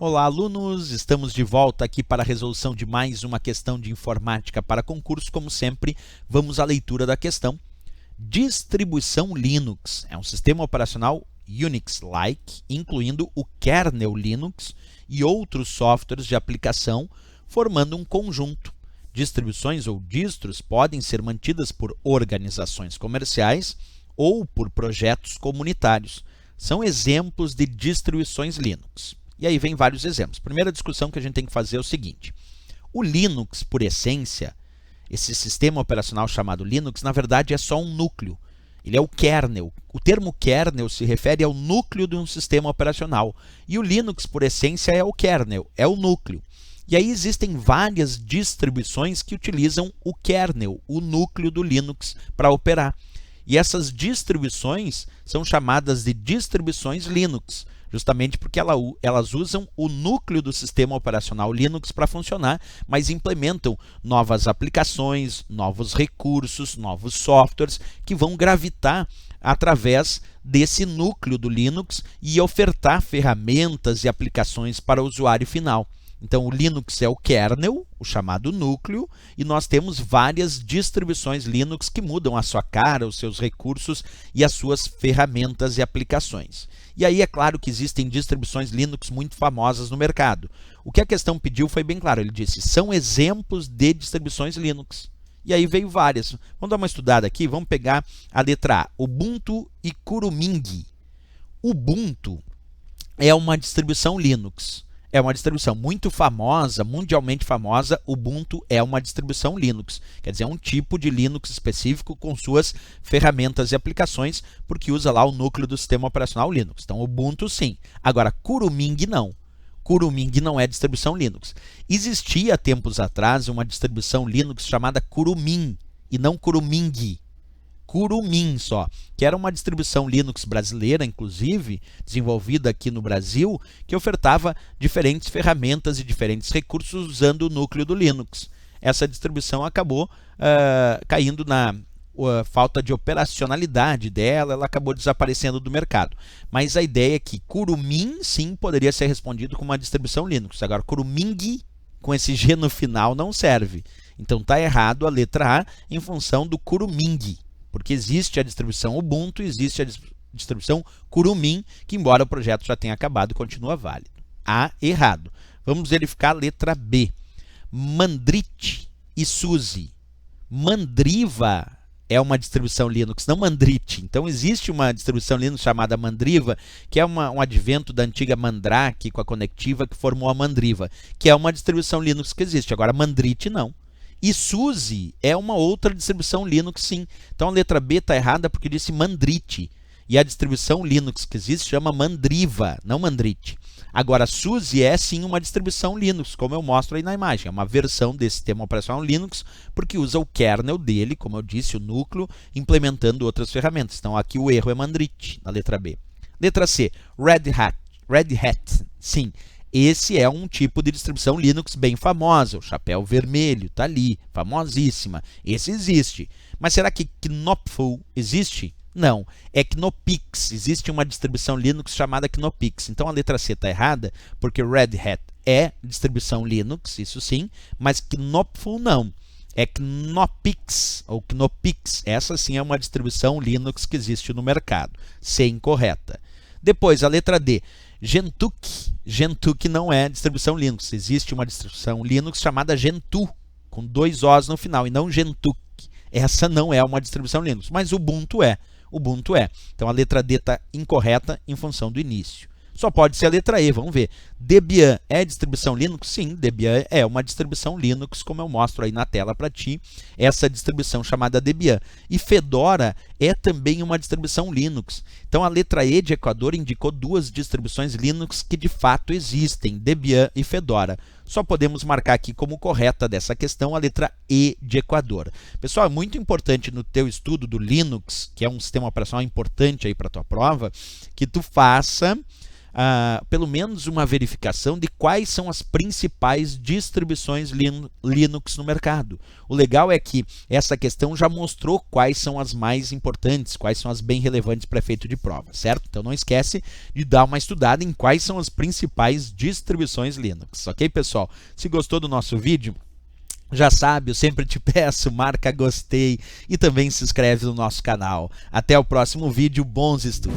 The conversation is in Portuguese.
Olá, alunos! Estamos de volta aqui para a resolução de mais uma questão de informática para concurso. Como sempre, vamos à leitura da questão. Distribuição Linux é um sistema operacional Unix-like, incluindo o kernel Linux e outros softwares de aplicação, formando um conjunto. Distribuições ou distros podem ser mantidas por organizações comerciais ou por projetos comunitários. São exemplos de distribuições Linux. E aí vem vários exemplos. Primeira discussão que a gente tem que fazer é o seguinte. O Linux, por essência, esse sistema operacional chamado Linux, na verdade é só um núcleo. Ele é o kernel. O termo kernel se refere ao núcleo de um sistema operacional. E o Linux, por essência, é o kernel, é o núcleo. E aí existem várias distribuições que utilizam o kernel, o núcleo do Linux, para operar. E essas distribuições são chamadas de distribuições Linux, justamente porque elas usam o núcleo do sistema operacional Linux para funcionar, mas implementam novas aplicações, novos recursos, novos softwares que vão gravitar através desse núcleo do Linux e ofertar ferramentas e aplicações para o usuário final. Então, o Linux é o kernel, o chamado núcleo, e nós temos várias distribuições Linux que mudam a sua cara, os seus recursos e as suas ferramentas e aplicações. E aí é claro que existem distribuições Linux muito famosas no mercado. O que a questão pediu foi bem claro, ele disse, são exemplos de distribuições Linux. E aí veio várias. Vamos dar uma estudada aqui, vamos pegar a letra A, Ubuntu e Kuruming. Ubuntu é uma distribuição Linux. É uma distribuição muito famosa, mundialmente famosa. Ubuntu é uma distribuição Linux. Quer dizer, é um tipo de Linux específico com suas ferramentas e aplicações, porque usa lá o núcleo do sistema operacional Linux. Então, Ubuntu sim. Agora, Kuruming não. Kuruming não é distribuição Linux. Existia, tempos atrás, uma distribuição Linux chamada Kurumin, e não Kuruming. Kurumin só, que era uma distribuição Linux brasileira, inclusive, desenvolvida aqui no Brasil, que ofertava diferentes ferramentas e diferentes recursos usando o núcleo do Linux. Essa distribuição acabou caindo na falta de operacionalidade dela, ela acabou desaparecendo do mercado. Mas a ideia é que Kurumin, sim, poderia ser respondido com uma distribuição Linux. Agora, Kuruming, com esse G no final, não serve. Então, está errado a letra A em função do Kuruming. Porque existe a distribuição Ubuntu, existe a distribuição Kuruming, que embora o projeto já tenha acabado, continua válido. A, errado. Vamos verificar a letra B. Mandrit e SUSE. Mandriva é uma distribuição Linux, não Mandrit. Então existe uma distribuição Linux chamada Mandriva, que é um advento da antiga Mandrake com a conectiva que formou a Mandriva, que é uma distribuição Linux que existe. Agora Mandrit não. E SUSE é uma outra distribuição Linux, sim. Então a letra B está errada porque disse Mandrit. E a distribuição Linux que existe chama Mandriva, não Mandrit. Agora, SUSE é sim uma distribuição Linux, como eu mostro aí na imagem. É uma versão desse sistema operacional Linux, porque usa o kernel dele, como eu disse, o núcleo, implementando outras ferramentas. Então aqui o erro é Mandrit, na letra B. Letra C, Red Hat. Red Hat, sim. Esse é um tipo de distribuição Linux bem famosa, o chapéu vermelho, está ali, famosíssima. Esse existe. Mas será que Knopfl existe? Não, é Knoppix. Existe uma distribuição Linux chamada Knoppix. Então a letra C está errada, porque Red Hat é distribuição Linux, isso sim, mas Knopfl não. É Knoppix ou Knoppix. Essa sim é uma distribuição Linux que existe no mercado. C incorreta. Depois a letra D. Gentoo. Gentoo não é distribuição Linux. Existe uma distribuição Linux chamada Gentoo, com 2 Os no final, e não Gentoo. Essa não é uma distribuição Linux, mas Ubuntu é. Ubuntu é. Então a letra D está incorreta em função do início. Só pode ser a letra E, vamos ver. Debian é distribuição Linux? Sim, Debian é uma distribuição Linux, como eu mostro aí na tela para ti, essa distribuição chamada Debian. E Fedora é também uma distribuição Linux. Então a letra E de Equador indicou 2 distribuições Linux que de fato existem, Debian e Fedora. Só podemos marcar aqui como correta dessa questão a letra E de Equador. Pessoal, é muito importante no teu estudo do Linux, que é um sistema operacional importante aí para a tua prova, que tu faça pelo menos uma verificação de quais são as principais distribuições Linux no mercado. O legal é que essa questão já mostrou quais são as mais importantes, quais são as bem relevantes para efeito de prova, certo? Então não esquece de dar uma estudada em quais são as principais distribuições Linux, ok, pessoal? Se gostou do nosso vídeo, já sabe, eu sempre te peço, marca gostei e também se inscreve no nosso canal. Até o próximo vídeo, bons estudos!